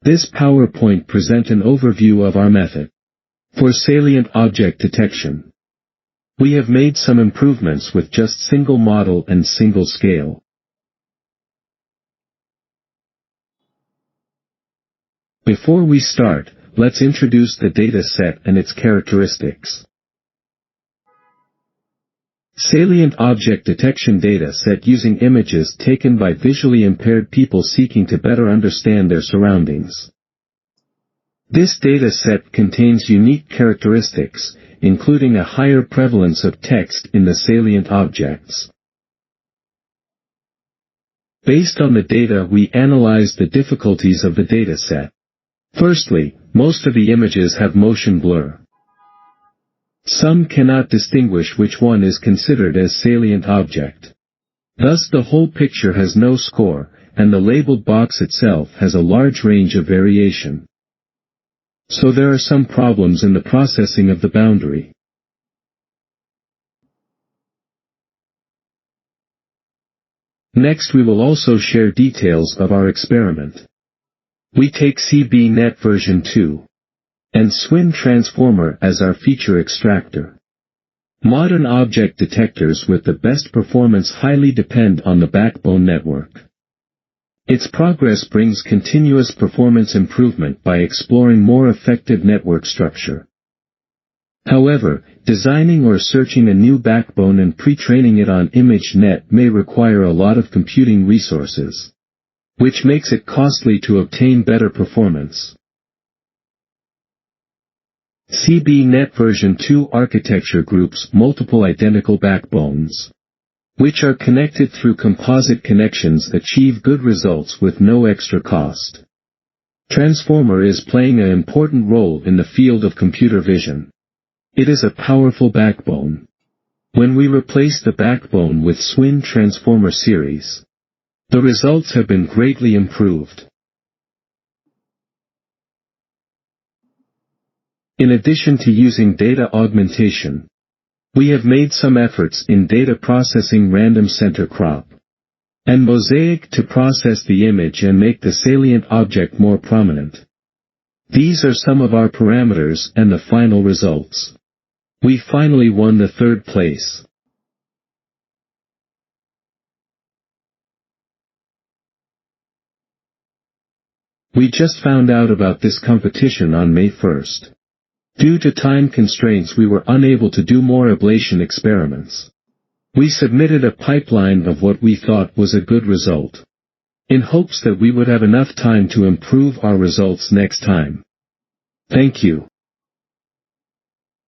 This PowerPoint presents an overview of our method for salient object detection. We have made some improvements with just single model and single scale. Before we start, let's introduce the data set and its characteristics. Salient object detection data set using images taken by visually impaired people seeking to better understand their surroundings. This data set contains unique characteristics, including a higher prevalence of text in the salient objects. Based on the data, we analyzed the difficulties of the data set. Firstly, most of the images have motion blur. Some cannot distinguish which one is considered as salient object. Thus the whole picture has no score, and the labeled box itself has a large range of variation. So there are some problems in the processing of the boundary. Next, we will also share details of our experiment. We take CBNet version 2 and SWIN transformer as our feature extractor. Modern object detectors with the best performance highly depend on the backbone network. Its progress brings continuous performance improvement by exploring more effective network structure. However, designing or searching a new backbone and pre-training it on ImageNet may require a lot of computing resources, which makes it costly to obtain better performance. CBNet version 2 architecture groups multiple identical backbones, which are connected through composite connections, achieve good results with no extra cost. Transformer is playing an important role in the field of computer vision. It is a powerful backbone. When we replace the backbone with SWIN transformer series, the results have been greatly improved. In addition to using data augmentation, we have made some efforts in data processing, random center crop, and mosaic to process the image and make the salient object more prominent. These are some of our parameters and the final results. We finally won the third place. We just found out about this competition on May 1st. Due to time constraints, we were unable to do more ablation experiments. We submitted a pipeline of what we thought was a good result, in hopes that we would have enough time to improve our results next time. Thank you.